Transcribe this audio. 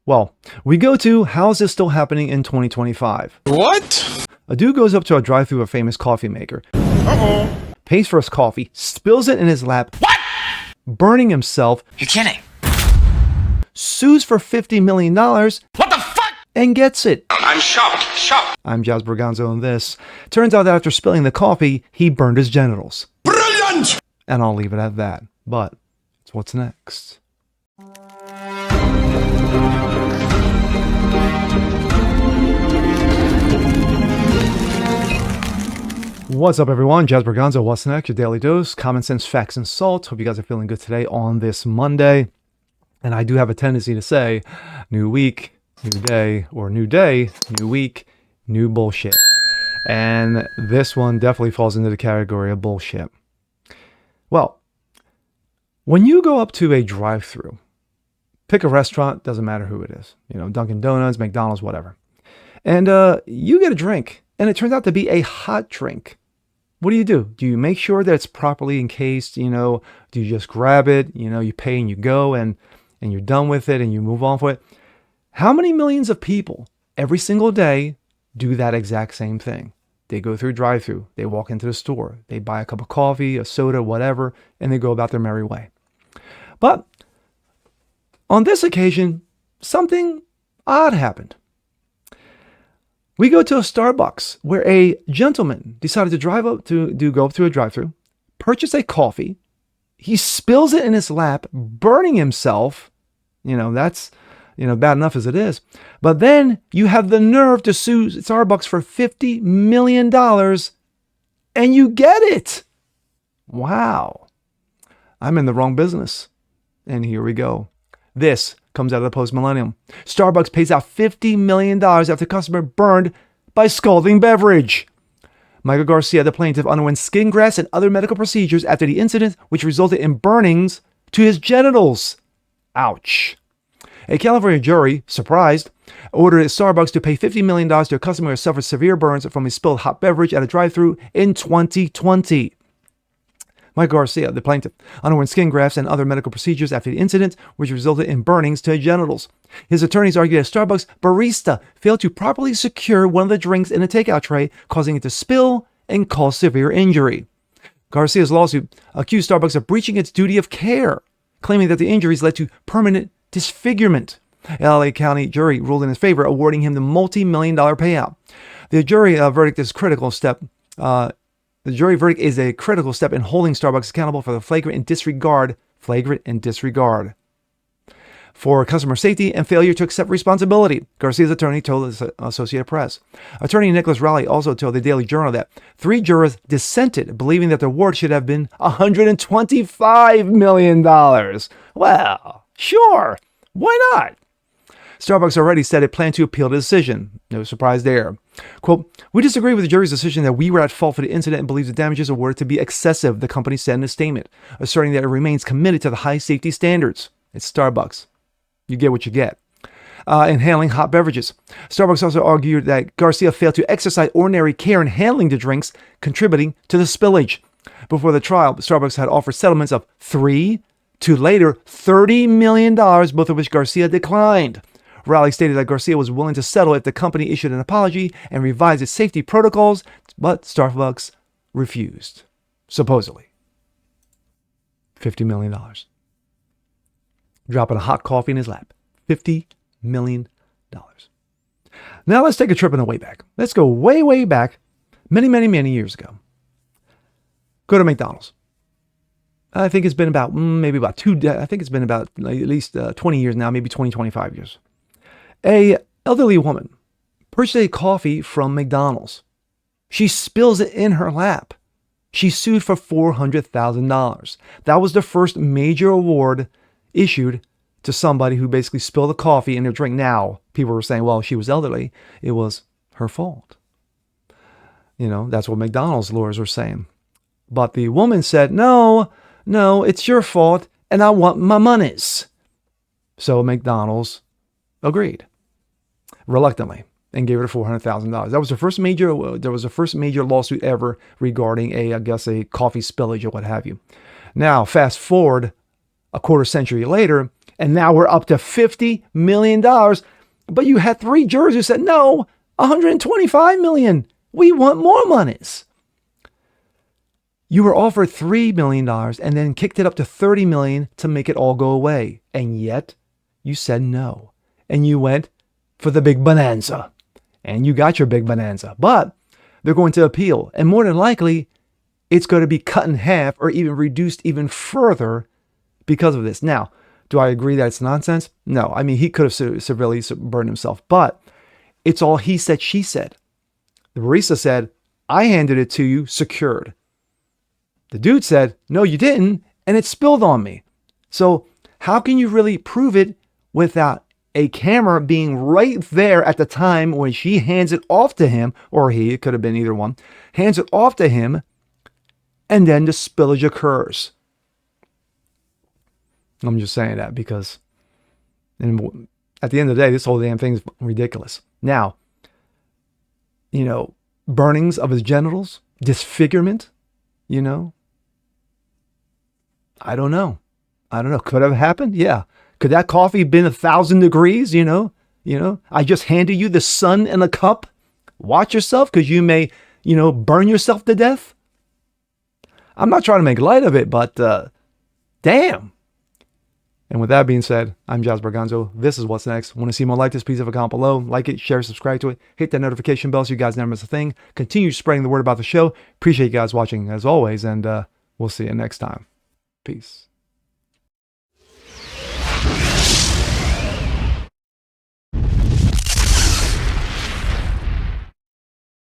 Well, we go to how's this still happening in 2025? What? A dude goes up to a drive-thru of a famous coffee maker, Uh-oh. pays for his coffee, spills it in his lap, burning himself, You're kidding. sues for $50 million, What the fuck? and gets it. I'm shocked. I'm Jazz Berganzo, and this turns out that after spilling the coffee, he burned his genitals. Brilliant! And I'll leave it at that. But it's what's next. What's up, everyone? Jazz Berganzo, what's next? Your daily dose, common sense, facts, and salt. Hope you guys are feeling good today on this Monday. And I do have a tendency to say, new week, new day, or new day, new week, new bullshit. And this one definitely falls into the category of bullshit. Well, when you go up to a drive-thru, pick a restaurant, doesn't matter who it is, Dunkin' Donuts, McDonald's, whatever. And you get a drink, and it turns out to be a hot drink. What do? Do you make sure that it's properly encased? Do you just grab it? You pay and you go and you're done with it and you move on for it. How many millions of people every single day do that exact same thing? They go through a drive-thru, they walk into the store, they buy a cup of coffee, a soda, whatever, and they go about their merry way. But on this occasion, something odd happened. We go to a Starbucks where a gentleman decided to go up to a drive-thru, purchase a coffee. He spills it in his lap, burning himself. That's, bad enough as it is. But then you have the nerve to sue Starbucks for $50 million and you get it. Wow. I'm in the wrong business. And here we go. This comes out of the post-millennium. Starbucks pays out $50 million after customer burned by scalding beverage. Michael Garcia, the plaintiff, underwent skin grafts and other medical procedures after the incident, which resulted in burnings to his genitals. Ouch. A California jury, surprised, ordered Starbucks to pay $50 million to a customer who suffered severe burns from a spilled hot beverage at a drive-thru in 2020. Michael Garcia, the plaintiff, underwent skin grafts and other medical procedures after the incident, which resulted in burnings to his genitals. His attorneys argued that Starbucks barista failed to properly secure one of the drinks in a takeout tray, causing it to spill and cause severe injury. Garcia's lawsuit accused Starbucks of breaching its duty of care, claiming that the injuries led to permanent disfigurement. LA County jury ruled in his favor, awarding him the multi-million-dollar payout. The jury verdict is critical step. The jury verdict is a critical step in holding Starbucks accountable for the flagrant disregard for customer safety and failure to accept responsibility, Garcia's attorney told the Associated Press. Attorney Nicholas Raleigh also told the Daily Journal that 3 jurors dissented, believing that the award should have been $125 million. Well, sure, why not? Starbucks already said it planned to appeal the decision. No surprise there. Quote, "We disagree with the jury's decision that we were at fault for the incident and believe the damages awarded to be excessive," the company said in a statement, asserting that it remains committed to the high safety standards. It's Starbucks. You get what you get. In handling hot beverages. Starbucks also argued that Garcia failed to exercise ordinary care in handling the drinks, contributing to the spillage. Before the trial, Starbucks had offered settlements of $3 to later $30 million, both of which Garcia declined. Raleigh stated that Garcia was willing to settle if the company issued an apology and revised its safety protocols, but Starbucks refused, supposedly. $50 million. Dropping a hot coffee in his lap. $50 million. Now let's take a trip in the way back. Let's go way, way back, many, many, many years ago. Go to McDonald's. I think it's been about, I think it's been about at least 20 years now, maybe 20, 25 years. A elderly woman purchased a coffee from McDonald's. She spills it in her lap. She sued for $400,000. That was the first major award issued to somebody who basically spilled the coffee in their drink. Now, people were saying, well, she was elderly. It was her fault. That's what McDonald's lawyers were saying. But the woman said, no, it's your fault, and I want my monies. So McDonald's agreed. Reluctantly, and gave her $400,000. That was the first major lawsuit ever regarding a coffee spillage or what have you. Now, fast forward a quarter century later, and now we're up to $50 million. But you had 3 jurors who said, no, $125 million. We want more monies. You were offered $3 million and then kicked it up to $30 million to make it all go away. And yet you said no. And you went for the big bonanza. And you got your big bonanza. But they're going to appeal. And more than likely, it's going to be cut in half or even reduced even further because of this. Now, do I agree that it's nonsense? No. I mean, he could have severely burned himself. But it's all he said, she said. The barista said, I handed it to you secured. The dude said, no, you didn't, and it spilled on me. So how can you really prove it without a camera being right there at the time when she hands it off to him, or he, it could have been either one, hands it off to him, and then the spillage occurs? I'm just saying that because at the end of the day, this whole damn thing is ridiculous. Now, burnings of his genitals, disfigurement, I don't know. Could have happened? Yeah. Could that coffee been 1,000 degrees? I just handed you the sun in a cup. Watch yourself because you may, burn yourself to death. I'm not trying to make light of it, but damn. And with that being said, I'm Jazz Berganzo. This is What's Next. Want to see more like this? Please have a comment below. Like it, share, subscribe to it. Hit that notification bell so you guys never miss a thing. Continue spreading the word about the show. Appreciate you guys watching as always, and we'll see you next time. Peace.